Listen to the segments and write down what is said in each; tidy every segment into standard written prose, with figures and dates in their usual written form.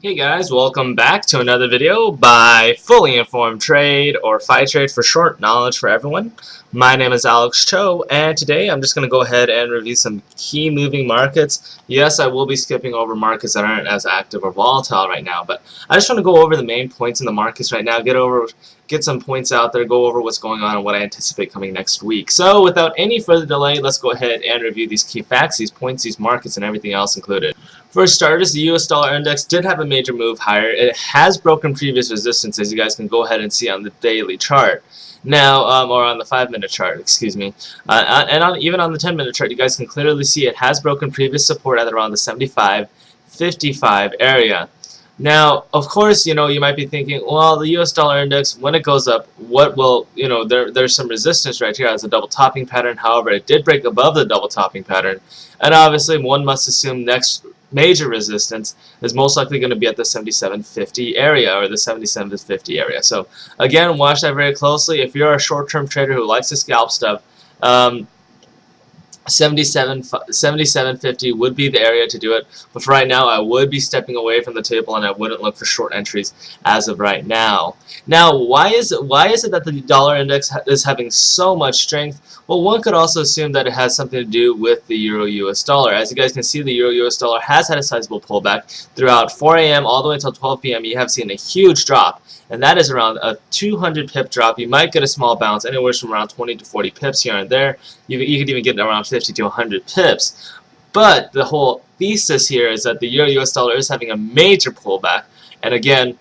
Hey guys, welcome back to another video by Fully Informed Trade, or Fitrade for short, knowledge for everyone. My name is Alex Cho, and today I'm just going to go ahead and review some key moving markets. Yes, I will be skipping over markets that aren't as active or volatile right now, but I just want to go over the main points in the markets right now, get some points out there, go over what's going on and what I anticipate coming next week. So without any further delay, let's go ahead and review these key facts, these points, these markets, and everything else included. For starters, the US dollar index did have a major move higher. It has broken previous resistance, as you guys can go ahead and see on the daily chart. Now, or on the 5-minute chart, excuse me. Even on the 10-minute chart, you guys can clearly see it has broken previous support at around the 75.55 area. Now, of course, you might be thinking, well, the US dollar index, when it goes up, what will, there's some resistance right here as a double topping pattern. However, it did break above the double topping pattern. And obviously, one must assume next major resistance is most likely going to be at the 77.50 area, or the 77.50 area. So again, watch that very closely. If you're a short-term trader who likes to scalp stuff, 77.50 would be the area to do it. But for right now, I would be stepping away from the table, and I wouldn't look for short entries as of right now. Now, why is it that the dollar index is having so much strength? Well, one could also assume that it has something to do with the Euro-US dollar. As you guys can see, the Euro-US dollar has had a sizable pullback throughout 4 a.m. all the way until 12 p.m. You have seen a huge drop, and that is around a 200 pip drop. You might get a small bounce, anywhere from around 20 to 40 pips here and there. You could even get around 50 to 100 pips. But the whole thesis here is that the Euro-US dollar is having a major pullback, and again,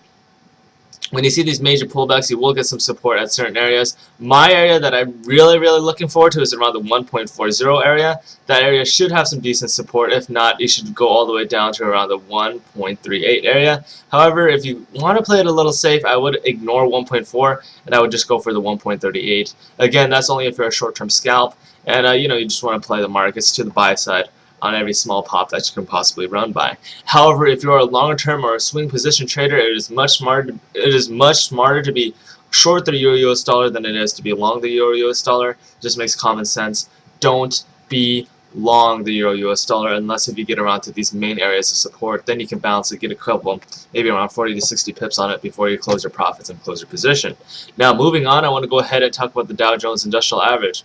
when you see these major pullbacks, you will get some support at certain areas. My area that I'm really looking forward to is around the 1.40 area. That area should have some decent support. If not, you should go all the way down to around the 1.38 area. However, if you want to play it a little safe, I would ignore 1.4 and I would just go for the 1.38. Again, that's only if you're a short-term scalp and you just want to play the markets to the buy side on every small pop that you can possibly run by. However, if you're a long-term or a swing position trader, it is much smarter to be short the Euro-US dollar than it is to be long the Euro-US dollar. It just makes common sense. Don't be long the Euro-US dollar unless if you get around to these main areas of support. Then you can bounce it, get a couple, maybe around 40 to 60 pips on it before you close your profits and close your position. Now, moving on, I want to go ahead and talk about the Dow Jones Industrial Average.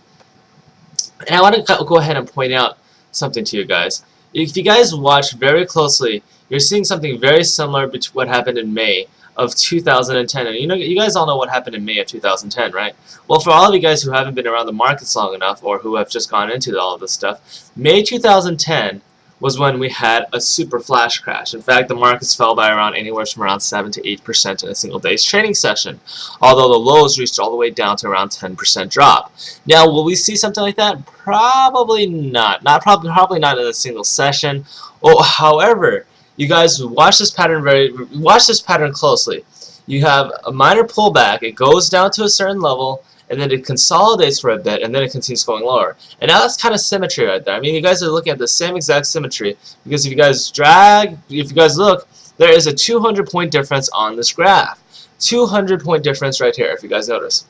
And I want to go ahead and point out something to you guys. If you guys watch very closely, you're seeing something very similar to what happened in May of 2010. And you guys all know what happened in May of 2010, right? Well, for all of you guys who haven't been around the markets long enough, or who have just gone into all of this stuff, May 2010 was when we had a super flash crash. In fact, the markets fell by anywhere from around 7 to 8% in a single day's trading session, although the lows reached all the way down to around 10% drop. Now, will we see something like that? Probably not. Probably not in a single session. Oh, however, you guys watch this pattern closely. You have a minor pullback. It goes down to a certain level, and then it consolidates for a bit, and then it continues going lower. And now that's kind of symmetry right there. I mean, you guys are looking at the same exact symmetry, because if you guys look, there is a 200-point difference on this graph. 200-point difference right here, if you guys notice.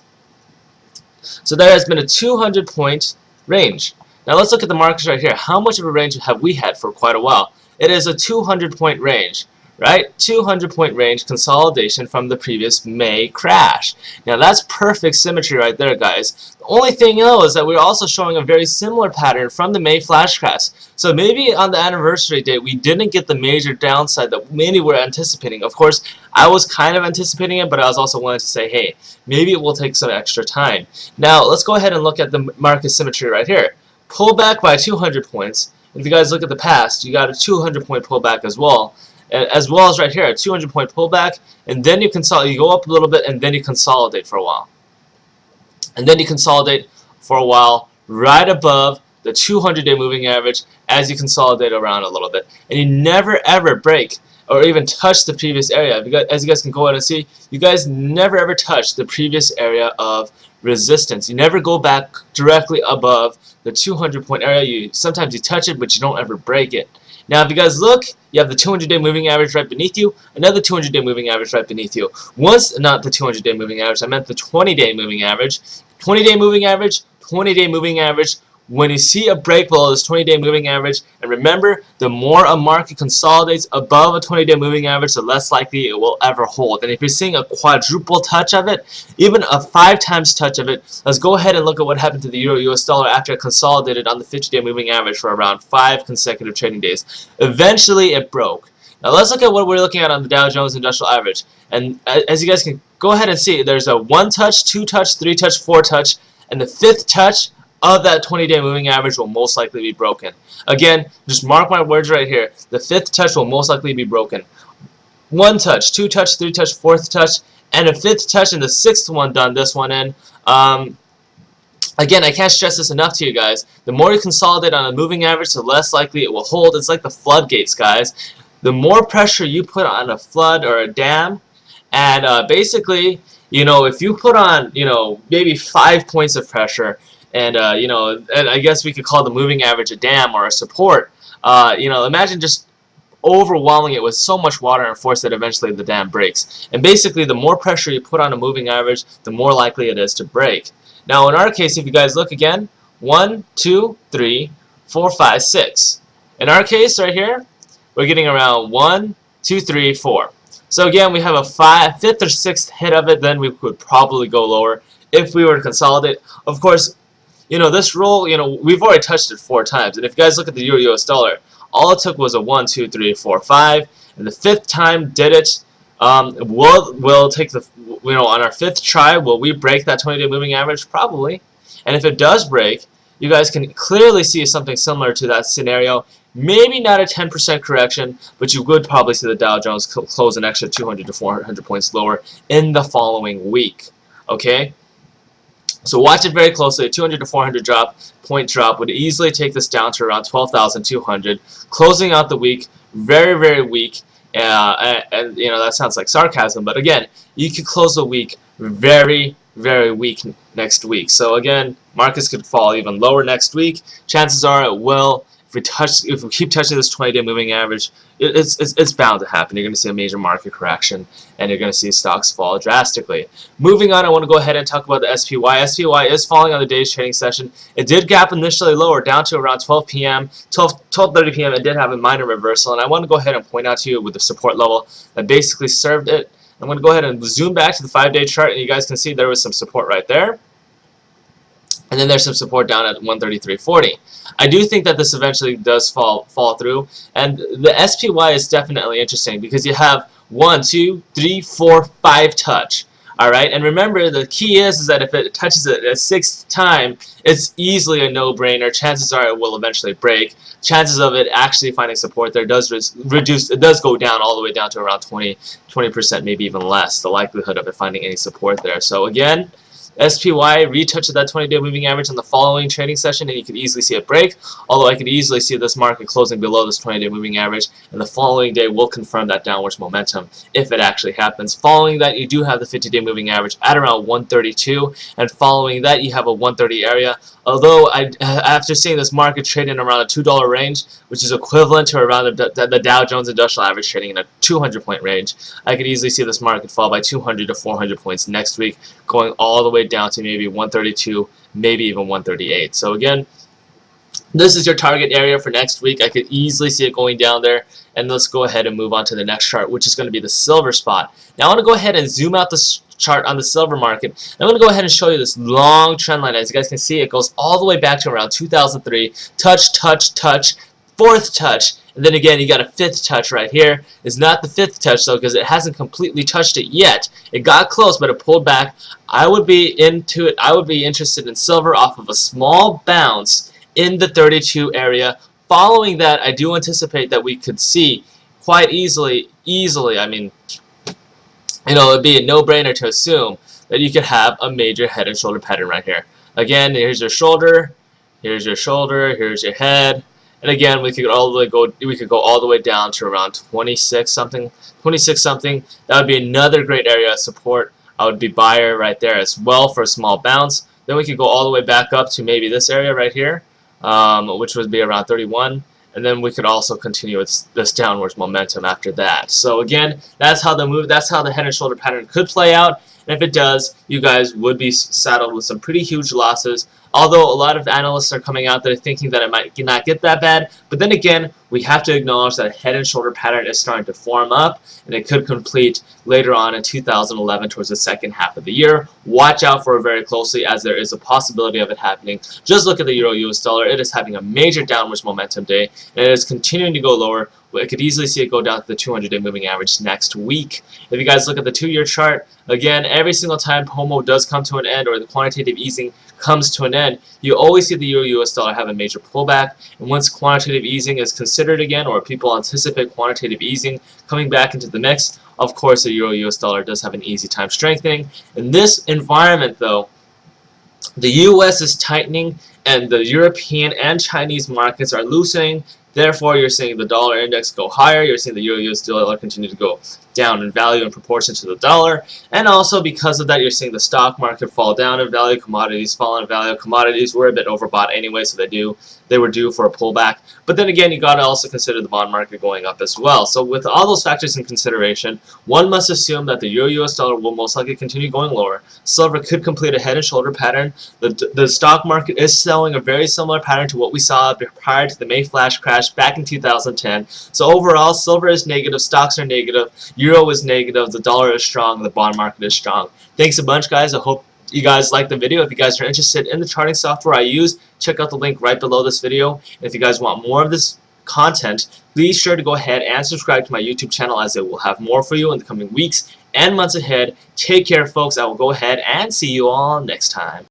So there has been a 200-point range. Now let's look at the markets right here. How much of a range have we had for quite a while? It is a 200-point range. Right? 200-point range consolidation from the previous May crash. Now that's perfect symmetry right there, guys. The only thing is that we're also showing a very similar pattern from the May flash crash. So maybe on the anniversary date we didn't get the major downside that many were anticipating. Of course, I was kind of anticipating it, but I was also willing to say, hey, maybe it will take some extra time. Now let's go ahead and look at the market symmetry right here. Pull back by 200 points. If you guys look at the past, you got a 200-point pullback as well. As well as right here, a 200-point pullback, and then you go up a little bit, and then you consolidate for a while. And then you consolidate for a while right above the 200-day moving average as you consolidate around a little bit. And you never ever break or even touch the previous area. As you guys can go ahead and see, you guys never ever touch the previous area of resistance. You never go back directly above the 200-point area. Sometimes you touch it, but you don't ever break it. Now, if you guys look, you have the 200-day moving average right beneath you, another 200-day moving average right beneath you. Not the 200-day moving average, I meant the 20-day moving average. 20-day moving average, 20-day moving average, when you see a break below this 20-day moving average, and remember, the more a market consolidates above a 20-day moving average, the less likely it will ever hold. And if you're seeing a quadruple touch of it, even a 5 times touch of it, let's go ahead and look at what happened to the Euro-US dollar after it consolidated on the 50-day moving average for around 5 consecutive trading days. Eventually, it broke. Now let's look at what we're looking at on the Dow Jones Industrial Average. And as you guys can go ahead and see, there's a 1 touch, 2 touch, 3 touch, 4 touch, and the 5th touch of that 20-day moving average will most likely be broken. Again, just mark my words right here. The 5th touch will most likely be broken. 1 touch, 2 touch, 3 touch, 4th touch, and a 5th touch, and the 6th one done this one in. Again, I can't stress this enough to you guys. The more you consolidate on a moving average, the less likely it will hold. It's like the floodgates, guys. The more pressure you put on a flood or a dam, and basically, you know, if you put on, you know, maybe 5 points of pressure, and you know, and I guess we could call the moving average a dam or a support. You know, imagine just overwhelming it with so much water and force that eventually the dam breaks. And basically, the more pressure you put on a moving average, the more likely it is to break. Now, in our case, if you guys look again, 1, 2, 3, 4, 5, 6. In our case, right here, we're getting around 1, 2, 3, 4. So again, we have a 5th or 6th hit of it, then we could probably go lower if we were to consolidate. Of course, you know, this roll, you know, we've already touched it 4 times. And if you guys look at the Euro-US dollar, all it took was a 1, 2, 3, 4, 5. And the 5th time did it. We'll take the, you know, on our 5th try, will we break that 20-day moving average? Probably. And if it does break, you guys can clearly see something similar to that scenario. Maybe not a 10% correction, but you would probably see the Dow Jones close an extra 200 to 400 points lower in the following week. Okay? So watch it very closely. A 200 to 400 point drop would easily take this down to around 12,200. Closing out the week, very, very weak. And you know, that sounds like sarcasm, but again, you could close the week very, very weak next week. So again, markets could fall even lower next week. Chances are it will. If we keep touching this 20-day moving average, it's bound to happen. You're going to see a major market correction, and you're going to see stocks fall drastically. Moving on, I want to go ahead and talk about the SPY. SPY is falling on the day's trading session. It did gap initially lower down to around 12 p.m., 12:30 p.m. It did have a minor reversal, and I want to go ahead and point out to you with the support level that basically served it. I'm going to go ahead and zoom back to the 5-day chart, and you guys can see there was some support right there. And then there's some support down at 133.40. I do think that this eventually does fall through, and the SPY is definitely interesting because you have 1, 2, 3, 4, 5 touch. All right, and remember the key is that if it touches it a 6th time, it's easily a no-brainer. Chances are it will eventually break. Chances of it actually finding support there does reduce. It does go down all the way down to around 20%, maybe even less. The likelihood of it finding any support there. So again, SPY retouched that 20-day moving average on the following trading session, and you could easily see it break, although I could easily see this market closing below this 20-day moving average, and the following day will confirm that downwards momentum if it actually happens. Following that, you do have the 50-day moving average at around 132, and following that, you have a 130 area. Although, after seeing this market trade in around a $2 range, which is equivalent to around the Dow Jones Industrial Average trading in a 200-point range, I could easily see this market fall by 200 to 400 points next week, going all the way down to maybe 132, maybe even 138. So again, this is your target area for next week. I could easily see it going down there. And let's go ahead and move on to the next chart, which is going to be the silver spot. Now I want to go ahead and zoom out this chart on the silver market. I'm going to go ahead and show you this long trend line. As you guys can see, it goes all the way back to around 2003. Touch, touch, touch, 4th touch, and then again you got a 5th touch right here. It's not the 5th touch though, because it hasn't completely touched it yet. It got close, but it pulled back. I would be into it. I would be interested in silver off of a small bounce in the 32 area. Following that, I do anticipate that we could see quite easily, I mean, you know, it would be a no-brainer to assume that you could have a major head and shoulder pattern right here. Again, here's your shoulder, here's your head, and again, we could go all the way down to around 26 something. That would be another great area of support. I would be buyer right there as well for a small bounce. Then we could go all the way back up to maybe this area right here, which would be around 31. And then we could also continue with this downwards momentum after that. So again, that's how the head and shoulder pattern could play out. And if it does, you guys would be saddled with some pretty huge losses. Although a lot of analysts are coming out there thinking that it might not get that bad, but then again, we have to acknowledge that a head and shoulder pattern is starting to form up, and it could complete later on in 2011 towards the second half of the year. Watch out for it very closely, as there is a possibility of it happening. Just look at the Euro-US dollar. It is having a major downwards momentum day, and it is continuing to go lower. I could easily see it go down to the 200-day moving average next week. If you guys look at the 2-year chart, again, every single time POMO does come to an end, or the quantitative easing comes to an end, you always see the Euro-US dollar have a major pullback. And once quantitative easing is considered again, or people anticipate quantitative easing coming back into the mix, of course the Euro-US dollar does have an easy time strengthening. In this environment, though, the US is tightening and the European and Chinese markets are loosening. Therefore, you're seeing the dollar index go higher. You're seeing the Euro-US dollar continue to go down in value in proportion to the dollar. And also because of that, you're seeing the stock market fall down in value, commodities fall in value. Commodities were a bit overbought anyway, so they were due for a pullback. But then again, you got to also consider the bond market going up as well. So with all those factors in consideration, one must assume that the Euro-US dollar will most likely continue going lower. Silver could complete a head and shoulder pattern. The stock market is showing a very similar pattern to what we saw prior to the May flash crash back in 2010. So overall, silver is negative, stocks are negative, euro is negative, the dollar is strong, the bond market is strong. Thanks a bunch, guys. I hope you guys liked the video. If you guys are interested in the charting software I use, check out the link right below this video. And if you guys want more of this content, please sure to go ahead and subscribe to my YouTube channel, as it will have more for you in the coming weeks and months ahead. Take care, folks. I will go ahead and see you all next time.